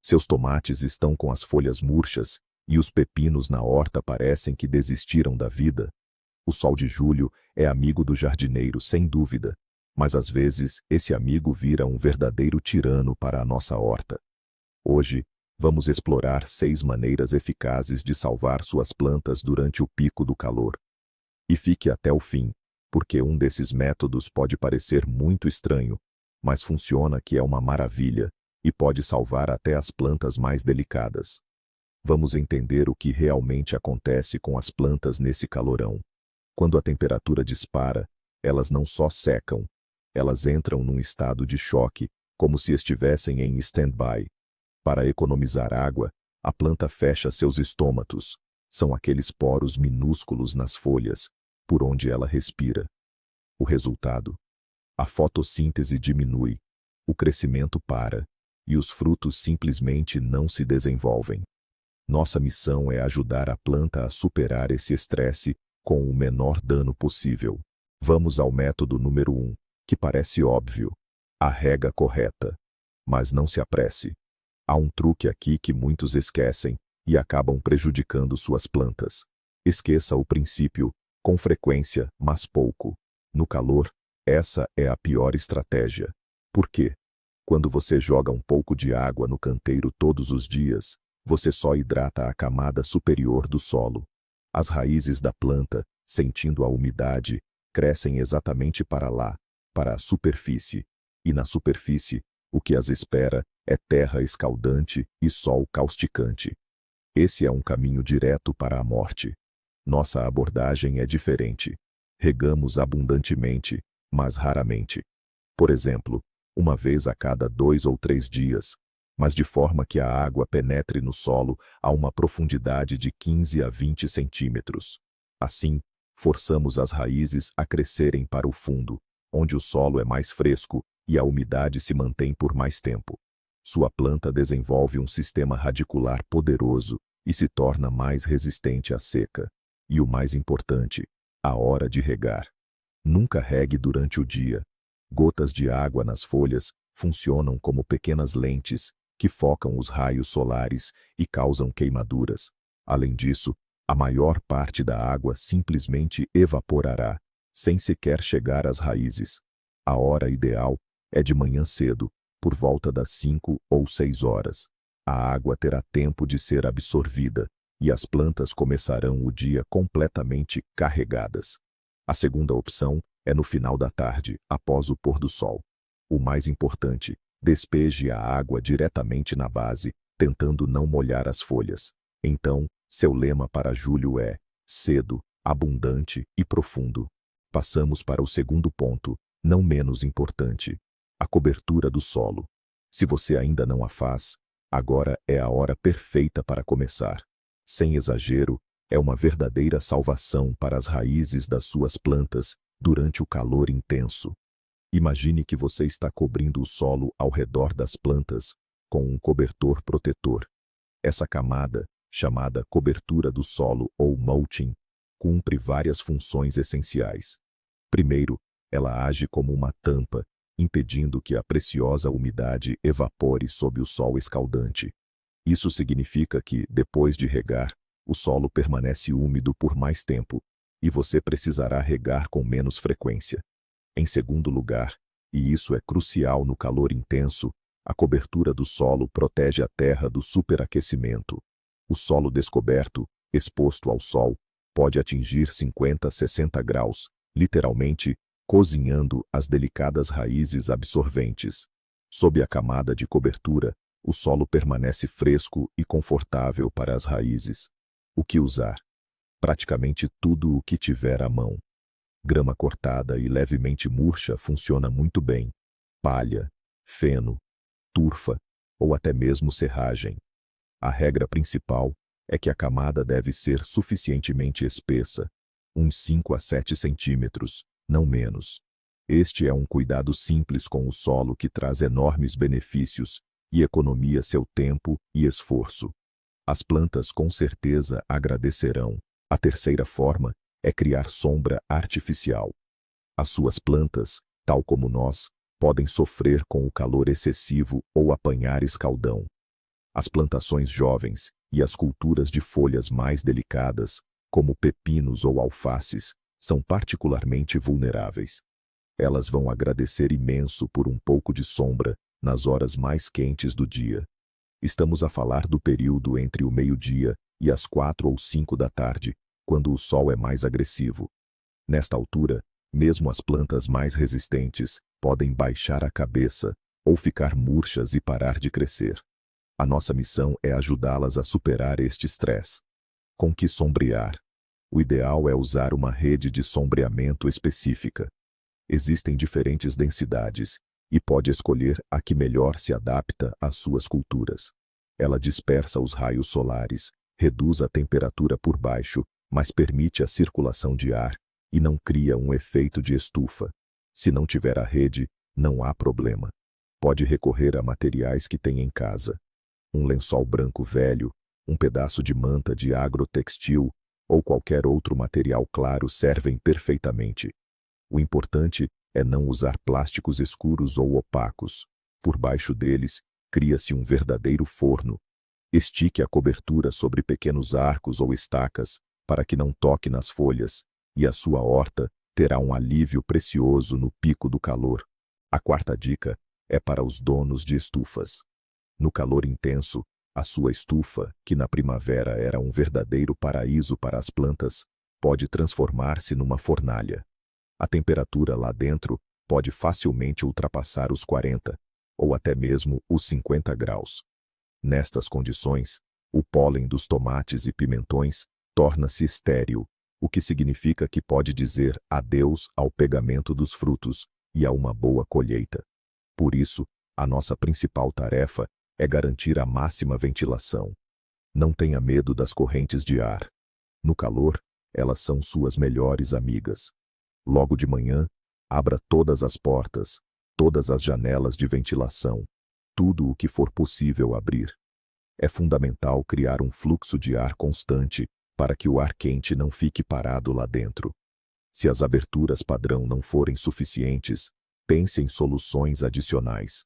Seus tomates estão com as folhas murchas e os pepinos na horta parecem que desistiram da vida. O sol de julho é amigo do jardineiro, sem dúvida, mas às vezes esse amigo vira um verdadeiro tirano para a nossa horta. Hoje, vamos explorar 6 maneiras eficazes de salvar suas plantas durante o pico do calor. E fique até o fim, porque um desses métodos pode parecer muito estranho, mas funciona que é uma maravilha e pode salvar até as plantas mais delicadas. Vamos entender o que realmente acontece com as plantas nesse calorão. Quando a temperatura dispara, elas não só secam, elas entram num estado de choque, como se estivessem em stand-by. Para economizar água, a planta fecha seus estômatos. São aqueles poros minúsculos nas folhas, por onde ela respira. O resultado? A fotossíntese diminui, o crescimento para, e os frutos simplesmente não se desenvolvem. Nossa missão é ajudar a planta a superar esse estresse com o menor dano possível. Vamos ao método número 1, que parece óbvio. A rega correta. Mas não se apresse. Há um truque aqui que muitos esquecem e acabam prejudicando suas plantas. Esqueça o princípio, com frequência, mas pouco. No calor, essa é a pior estratégia. Por quê? Quando você joga um pouco de água no canteiro todos os dias, você só hidrata a camada superior do solo. As raízes da planta, sentindo a umidade, crescem exatamente para lá, para a superfície. E na superfície, o que as espera é terra escaldante e sol causticante. Esse é um caminho direto para a morte. Nossa abordagem é diferente. Regamos abundantemente, mas raramente. Por exemplo, uma vez a cada 2 ou 3 dias, mas de forma que a água penetre no solo a uma profundidade de 15 a 20 centímetros. Assim, forçamos as raízes a crescerem para o fundo, onde o solo é mais fresco e a umidade se mantém por mais tempo. Sua planta desenvolve um sistema radicular poderoso e se torna mais resistente à seca. E o mais importante, a hora de regar. Nunca regue durante o dia. Gotas de água nas folhas funcionam como pequenas lentes que focam os raios solares e causam queimaduras. Além disso, a maior parte da água simplesmente evaporará, sem sequer chegar às raízes. A hora ideal é de manhã cedo, por volta das 5 ou 6 horas. A água terá tempo de ser absorvida e as plantas começarão o dia completamente carregadas. A segunda opção é no final da tarde, após o pôr do sol. O mais importante, despeje a água diretamente na base, tentando não molhar as folhas. Então, seu lema para julho é cedo, abundante e profundo. Passamos para o segundo ponto, não menos importante, a cobertura do solo. Se você ainda não a faz, agora é a hora perfeita para começar. Sem exagero, é uma verdadeira salvação para as raízes das suas plantas durante o calor intenso. Imagine que você está cobrindo o solo ao redor das plantas com um cobertor protetor. Essa camada, chamada cobertura do solo ou mulching, cumpre várias funções essenciais. Primeiro, ela age como uma tampa, impedindo que a preciosa umidade evapore sob o sol escaldante. Isso significa que, depois de regar, o solo permanece úmido por mais tempo, e você precisará regar com menos frequência. Em segundo lugar, e isso é crucial no calor intenso, a cobertura do solo protege a terra do superaquecimento. O solo descoberto, exposto ao sol, pode atingir 50 a 60 graus, literalmente cozinhando as delicadas raízes absorventes. Sob a camada de cobertura, o solo permanece fresco e confortável para as raízes. O que usar? Praticamente tudo o que tiver à mão. Grama cortada e levemente murcha funciona muito bem. Palha, feno, turfa ou até mesmo serragem. A regra principal é que a camada deve ser suficientemente espessa, uns 5 a 7 centímetros, não menos. Este é um cuidado simples com o solo que traz enormes benefícios e economia seu tempo e esforço. As plantas com certeza agradecerão. A terceira forma é criar sombra artificial. As suas plantas, tal como nós, podem sofrer com o calor excessivo ou apanhar escaldão. As plantações jovens e as culturas de folhas mais delicadas, como pepinos ou alfaces, são particularmente vulneráveis. Elas vão agradecer imenso por um pouco de sombra nas horas mais quentes do dia. Estamos a falar do período entre o meio-dia e as 4 ou 5 da tarde, quando o sol é mais agressivo. Nesta altura, mesmo as plantas mais resistentes podem baixar a cabeça ou ficar murchas e parar de crescer. A nossa missão é ajudá-las a superar este estresse. Com que sombrear? O ideal é usar uma rede de sombreamento específica. Existem diferentes densidades e pode escolher a que melhor se adapta às suas culturas. Ela dispersa os raios solares, reduz a temperatura por baixo, mas permite a circulação de ar e não cria um efeito de estufa. Se não tiver a rede, não há problema. Pode recorrer a materiais que tem em casa. Um lençol branco velho, um pedaço de manta de agrotextil ou qualquer outro material claro servem perfeitamente. O importante é não usar plásticos escuros ou opacos. Por baixo deles, cria-se um verdadeiro forno. Estique a cobertura sobre pequenos arcos ou estacas para que não toque nas folhas, e a sua horta terá um alívio precioso no pico do calor. A quarta dica é para os donos de estufas. No calor intenso, a sua estufa, que na primavera era um verdadeiro paraíso para as plantas, pode transformar-se numa fornalha. A temperatura lá dentro pode facilmente ultrapassar os 40, ou até mesmo os 50 graus. Nestas condições, o pólen dos tomates e pimentões torna-se estéril, o que significa que pode dizer adeus ao pegamento dos frutos e a uma boa colheita. Por isso, a nossa principal tarefa é garantir a máxima ventilação. Não tenha medo das correntes de ar. No calor, elas são suas melhores amigas. Logo de manhã, abra todas as portas, todas as janelas de ventilação, tudo o que for possível abrir. É fundamental criar um fluxo de ar constante para que o ar quente não fique parado lá dentro. Se as aberturas padrão não forem suficientes, pense em soluções adicionais.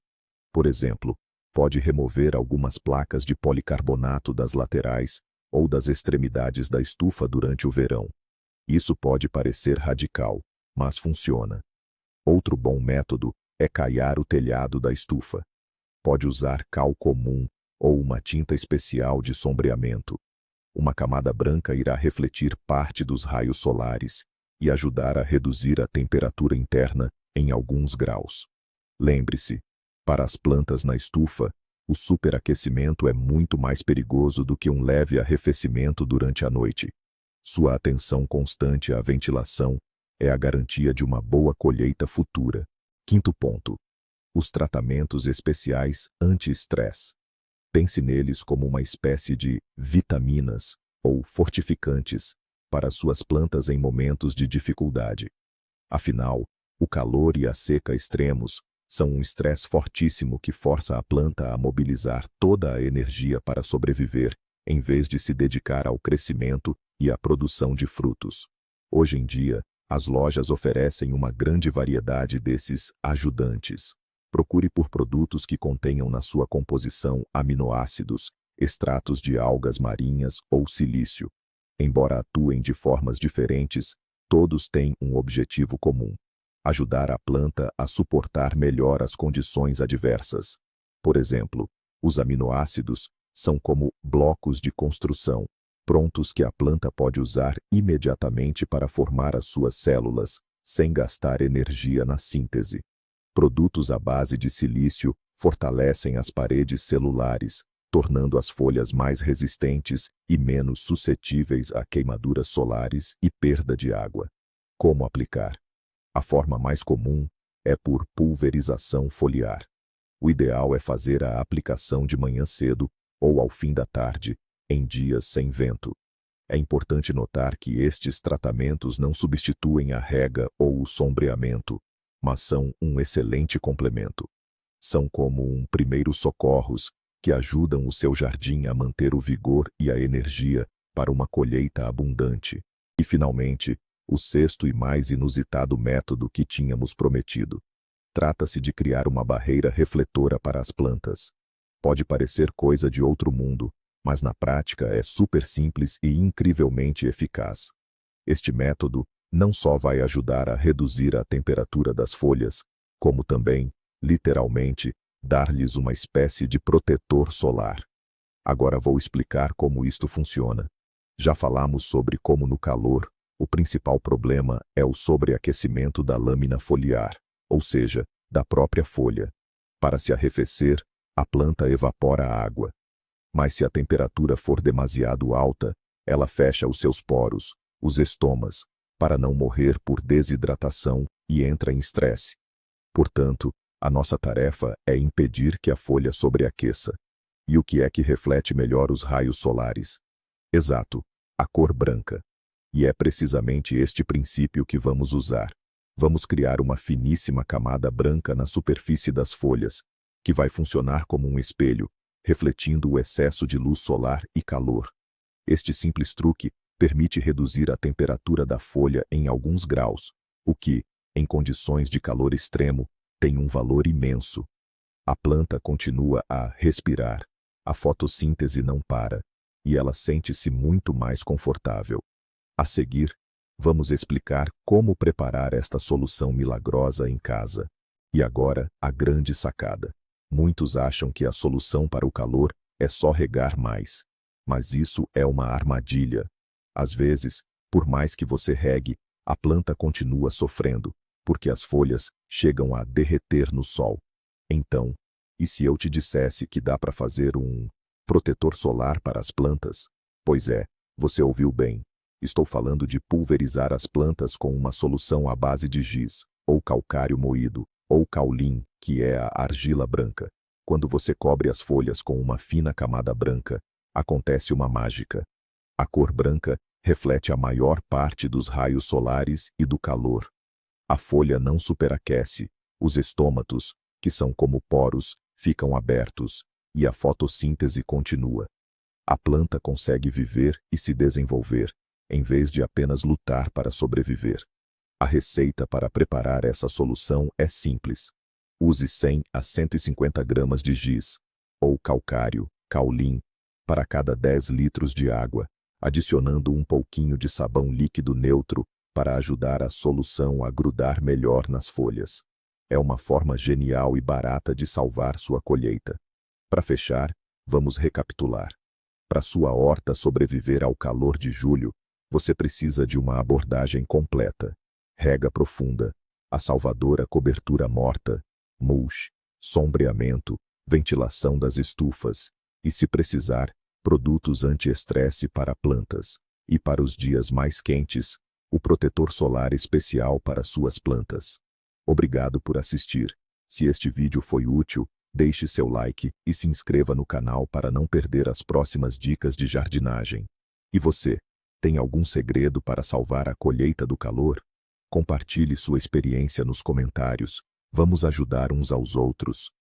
Por exemplo, pode remover algumas placas de policarbonato das laterais ou das extremidades da estufa durante o verão. Isso pode parecer radical, mas funciona. Outro bom método é caiar o telhado da estufa. Pode usar cal comum ou uma tinta especial de sombreamento. Uma camada branca irá refletir parte dos raios solares e ajudar a reduzir a temperatura interna em alguns graus. Lembre-se, para as plantas na estufa, o superaquecimento é muito mais perigoso do que um leve arrefecimento durante a noite. Sua atenção constante à ventilação é a garantia de uma boa colheita futura. Quinto ponto: os tratamentos especiais anti-estresse. Pense neles como uma espécie de vitaminas ou fortificantes para suas plantas em momentos de dificuldade. Afinal, o calor e a seca extremos são um estresse fortíssimo que força a planta a mobilizar toda a energia para sobreviver, em vez de se dedicar ao crescimento e à produção de frutos. Hoje em dia, as lojas oferecem uma grande variedade desses ajudantes. Procure por produtos que contenham na sua composição aminoácidos, extratos de algas marinhas ou silício. Embora atuem de formas diferentes, todos têm um objetivo comum: ajudar a planta a suportar melhor as condições adversas. Por exemplo, os aminoácidos são como blocos de construção, prontos que a planta pode usar imediatamente para formar as suas células, sem gastar energia na síntese. Produtos à base de silício fortalecem as paredes celulares, tornando as folhas mais resistentes e menos suscetíveis a queimaduras solares e perda de água. Como aplicar? A forma mais comum é por pulverização foliar. O ideal é fazer a aplicação de manhã cedo ou ao fim da tarde, em dias sem vento. É importante notar que estes tratamentos não substituem a rega ou o sombreamento, mas são um excelente complemento. São como um primeiro socorros que ajudam o seu jardim a manter o vigor e a energia para uma colheita abundante. E, finalmente, o sexto e mais inusitado método que tínhamos prometido. Trata-se de criar uma barreira refletora para as plantas. Pode parecer coisa de outro mundo, mas na prática é super simples e incrivelmente eficaz. Este método não só vai ajudar a reduzir a temperatura das folhas, como também, literalmente, dar-lhes uma espécie de protetor solar. Agora vou explicar como isto funciona. Já falamos sobre como no calor, o principal problema é o sobreaquecimento da lâmina foliar, ou seja, da própria folha. Para se arrefecer, a planta evapora a água. Mas se a temperatura for demasiado alta, ela fecha os seus poros, os estomas, para não morrer por desidratação e entra em estresse. Portanto, a nossa tarefa é impedir que a folha sobreaqueça. E o que é que reflete melhor os raios solares? Exato, a cor branca. E é precisamente este princípio que vamos usar. Vamos criar uma finíssima camada branca na superfície das folhas, que vai funcionar como um espelho, refletindo o excesso de luz solar e calor. Este simples truque permite reduzir a temperatura da folha em alguns graus, o que, em condições de calor extremo, tem um valor imenso. A planta continua a respirar, a fotossíntese não para, e ela sente-se muito mais confortável. A seguir, vamos explicar como preparar esta solução milagrosa em casa. E agora, a grande sacada. Muitos acham que a solução para o calor é só regar mais. Mas isso é uma armadilha. Às vezes, por mais que você regue, a planta continua sofrendo, porque as folhas chegam a derreter no sol. Então, e se eu te dissesse que dá para fazer um protetor solar para as plantas? Pois é, você ouviu bem. Estou falando de pulverizar as plantas com uma solução à base de giz, ou calcário moído, ou caulim, que é a argila branca. Quando você cobre as folhas com uma fina camada branca, acontece uma mágica. A cor branca reflete a maior parte dos raios solares e do calor. A folha não superaquece, os estômatos, que são como poros, ficam abertos, e a fotossíntese continua. A planta consegue viver e se desenvolver, em vez de apenas lutar para sobreviver. A receita para preparar essa solução é simples. Use 100 a 150 gramas de giz, ou calcário, caulim, para cada 10 litros de água, adicionando um pouquinho de sabão líquido neutro para ajudar a solução a grudar melhor nas folhas. É uma forma genial e barata de salvar sua colheita. Para fechar, vamos recapitular. Para sua horta sobreviver ao calor de julho, você precisa de uma abordagem completa. Rega profunda, a salvadora cobertura morta, mulch, sombreamento, ventilação das estufas e, se precisar, produtos anti-estresse para plantas. E para os dias mais quentes, o protetor solar especial para suas plantas. Obrigado por assistir. Se este vídeo foi útil, deixe seu like e se inscreva no canal para não perder as próximas dicas de jardinagem. E você, tem algum segredo para salvar a colheita do calor? Compartilhe sua experiência nos comentários. Vamos ajudar uns aos outros.